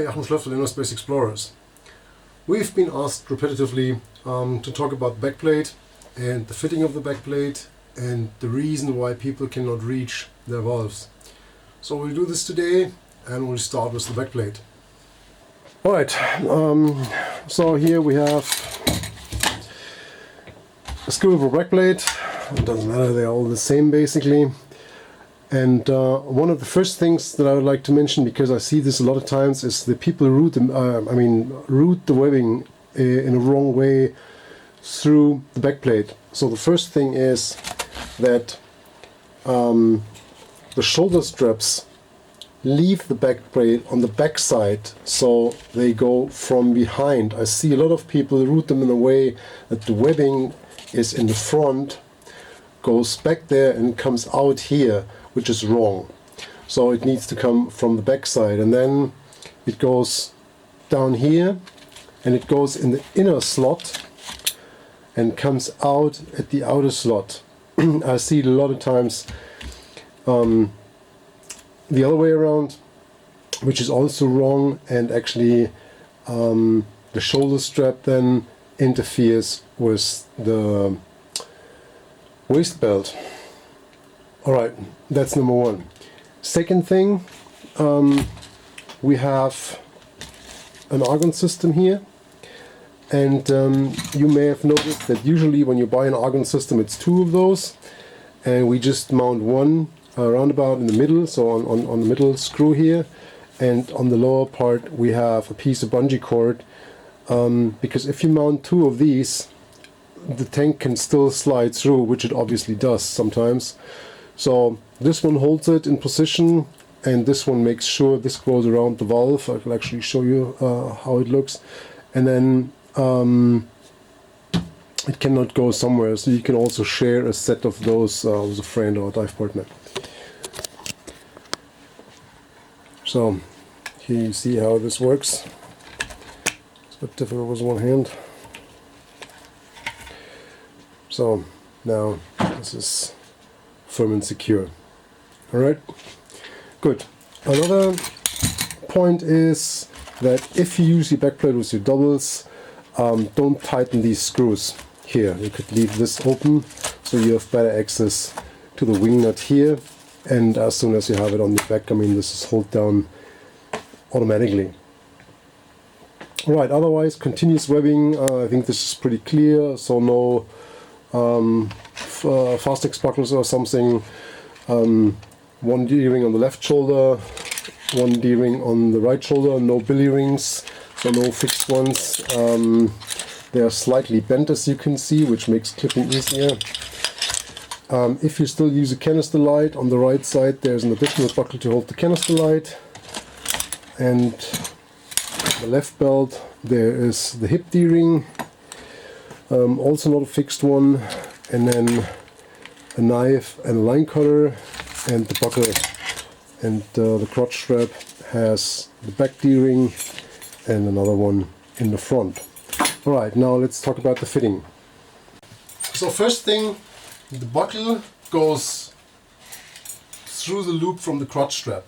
InnerSpace Explorers. We've been asked repetitively to talk about backplate and the fitting of the backplate and the reason why people cannot reach their valves. So we'll do this today and we'll start with the backplate. Alright, so here we have a screwable backplate. It doesn't matter, they're all the same basically. And one of the first things that I would like to mention, because I see this a lot of times, is the people route the webbing in a wrong way through the backplate. So the first thing is that the shoulder straps leave the backplate on the back side, so they go from behind. I see a lot of people route them in a way that the webbing is in the front, goes back there and comes out here, which is wrong. So it needs to come from the back side, and then it goes down here and it goes in the inner slot and comes out at the outer slot. I see it a lot of times the other way around, which is also wrong, and actually the shoulder strap then interferes with the waist belt. Alright, that's number one. Second thing, we have an argon system here, and you may have noticed that usually when you buy an argon system it's two of those, and we just mount one roundabout in the middle, so on the middle screw here, and on the lower part we have a piece of bungee cord, because if you mount two of these, the tank can still slide through, which it obviously does sometimes. So this one holds it in position, and this one makes sure this goes around the valve. I will actually show you how it looks, and then it cannot go somewhere, so you can also share a set of those with a friend or a dive partner. So here you see how this works. It's a bit difficult with one hand. So now this is firm and secure. Alright, good. Another point is that if you use your backplate with your doubles, don't tighten these screws here. You could leave this open so you have better access to the wing nut here, and as soon as you have it on the back, this is hold down automatically. Alright, otherwise continuous webbing, I think this is pretty clear, so no Fastex buckles or something. One D-ring on the left shoulder, one D-ring on the right shoulder, no billy rings, so no fixed ones. They are slightly bent, as you can see, which makes clipping easier. If you still use a canister light, on the right side there's an additional buckle to hold the canister light, and the left belt there is the hip D-ring, also not a fixed one, and then a knife and a line cutter, and the buckle, and the crotch strap has the back D-ring and another one in the front. Alright, now let's talk about the fitting. So first thing, the buckle goes through the loop from the crotch strap.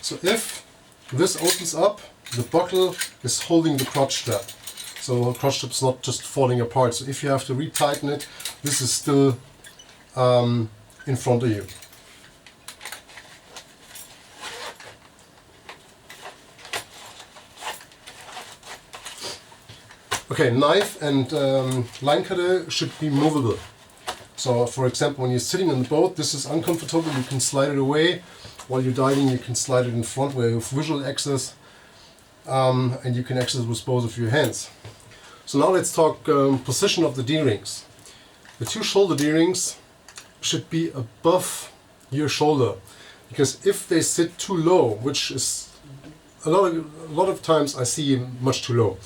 So if this opens up, the buckle is holding the crotch strap. So the crotch strap is not just falling apart. So if you have to retighten it, this is still in front of you. Okay, knife and line cutter should be movable. So for example, when you're sitting on the boat, this is uncomfortable, you can slide it away. While you're diving, you can slide it in front where you have visual access, and you can access with both of your hands. So now let's talk position of the D-rings. The two shoulder D-rings should be above your shoulder, because if they sit too low, which is a lot of times I see much too low,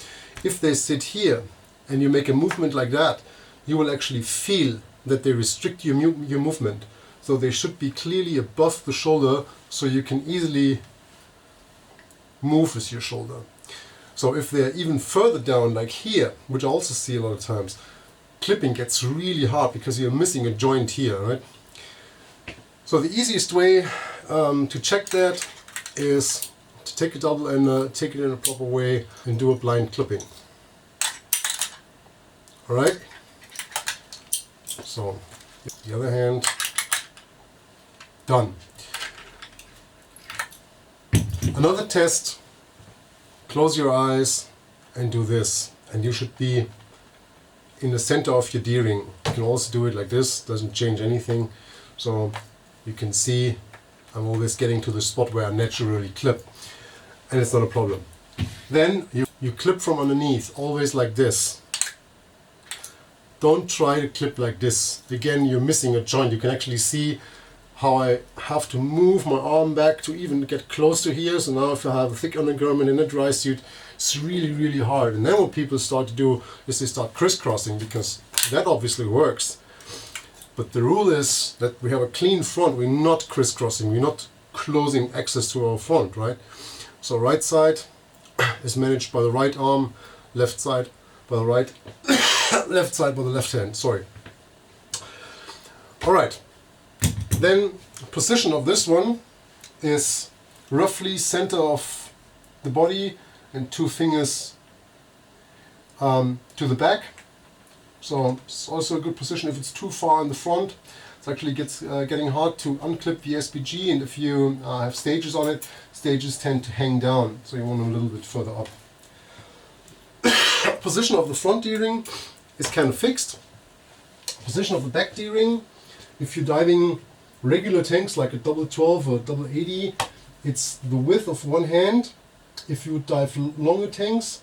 if they sit here and you make a movement like that, you will actually feel that they restrict your movement. So they should be clearly above the shoulder, so you can easily move with your shoulder. So if they're even further down, like here, which I also see a lot of times, clipping gets really hard because you're missing a joint here, right? So the easiest way to check that is to take a double ender, take it in a proper way, and do a blind clipping. Alright? So, the other hand, done. Another test, close your eyes and do this, and you should be in the center of your D-ring. You can also do it like this, doesn't change anything. So you can see I'm always getting to the spot where I naturally clip, and it's not a problem. Then you clip from underneath, always like this. Don't try to clip like this. Again, you're missing a joint. You can actually see how I have to move my arm back to even get close to here. So now if I have a thick undergarment in a dry suit, it's really, really hard. And then what people start to do is they start crisscrossing, because that obviously works. But the rule is that we have a clean front. We're not crisscrossing. We're not closing access to our front, right? So right side is managed by the right arm, left side by the right, left side by the left hand, sorry. All right. Then position of this one is roughly center of the body and 2 fingers to the back. So it's also a good position. If it's too far in the front, it actually getting hard to unclip the SPG, and if you have stages on it, stages tend to hang down, so you want them a little bit further up. Position of the front D-ring is kind of fixed. Position of the back D-ring, if you're diving regular tanks like a double 12 or double 80, it's the width of one hand. If you dive longer tanks,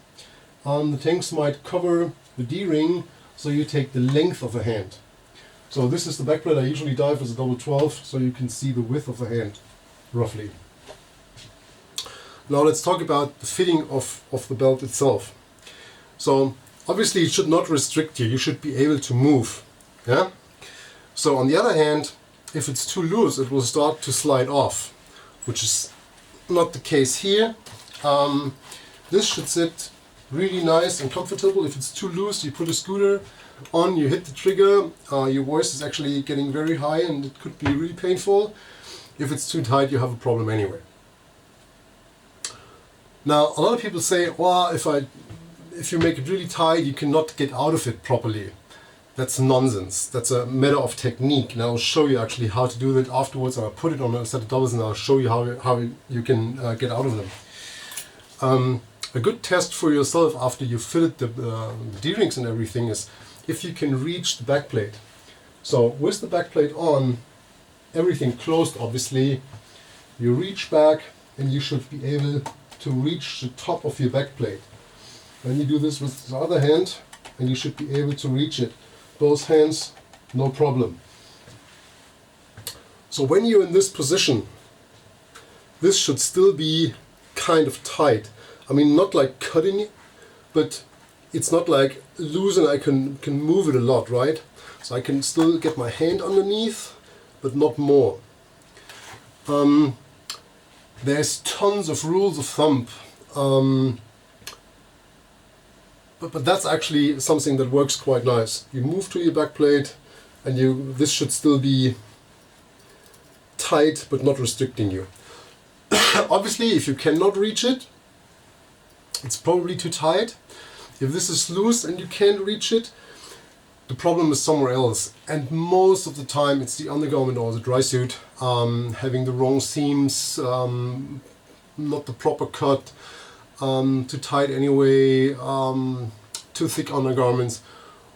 the tanks might cover the D-ring, so you take the length of a hand. So this is the backplate I usually dive as a double 12, so you can see the width of a hand, roughly. Now let's talk about the fitting of the belt itself. So obviously it should not restrict you, you should be able to move. Yeah? So on the other hand, if it's too loose, it will start to slide off, which is not the case here. This should sit really nice and comfortable. If it's too loose, you put a scooter on, you hit the trigger, your voice is actually getting very high and it could be really painful. If it's too tight, you have a problem anyway. Now, a lot of people say, well, if you make it really tight, you cannot get out of it properly. That's nonsense. That's a matter of technique. And I'll show you actually how to do that afterwards. I'll put it on a set of doubles and I'll show you how you can get out of them. A good test for yourself after you've fitted the D-rings and everything is if you can reach the backplate. So with the backplate on, everything closed obviously, you reach back and you should be able to reach the top of your backplate. Then you do this with the other hand and you should be able to reach it. Both hands, no problem. So when you're in this position, this should still be kind of tight. I mean, not like cutting it, but it's not like loose and I can move it a lot, right? So I can still get my hand underneath, but not more. There's tons of rules of thumb, but that's actually something that works quite nice. You move to your backplate and this should still be tight, but not restricting you. Obviously, if you cannot reach it, it's probably too tight. If this is loose and you can't reach it, the problem is somewhere else. And most of the time it's the undergarment or the dry suit, having the wrong seams, not the proper cut, too tight anyway, too thick undergarments,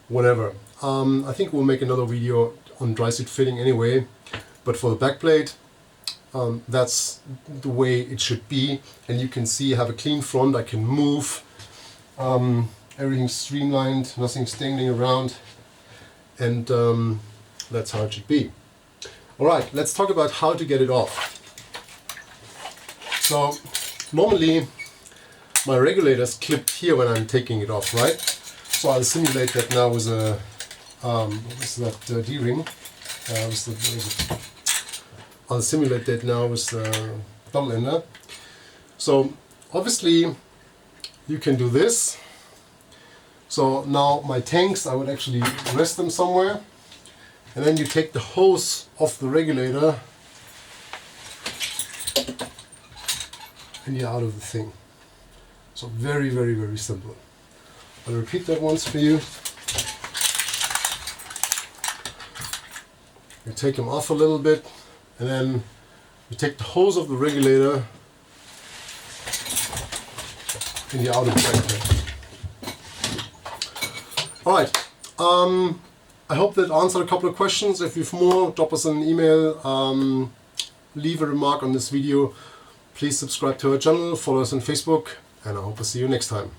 whatever. I think we'll make another video on dry suit fitting anyway, but for the backplate, that's the way it should be. And you can see I have a clean front, I can move, everything's streamlined, nothing's dangling around, and that's how it should be. Alright, let's talk about how to get it off. So normally my regulator is clipped here when I'm taking it off, right? So I'll simulate that now with a D-ring. I'll simulate that now with the double ender. So obviously you can do this. So now my tanks, I would actually rest them somewhere, and then you take the hose off the regulator and you're out of the thing. So very, very, very simple. I'll repeat that once for you. You take them off a little bit, and then you take the hose of the regulator and you're out of the backplate. Alright, I hope that answered a couple of questions. If you have more, drop us an email, leave a remark on this video. Please subscribe to our channel, follow us on Facebook, and I hope to see you next time.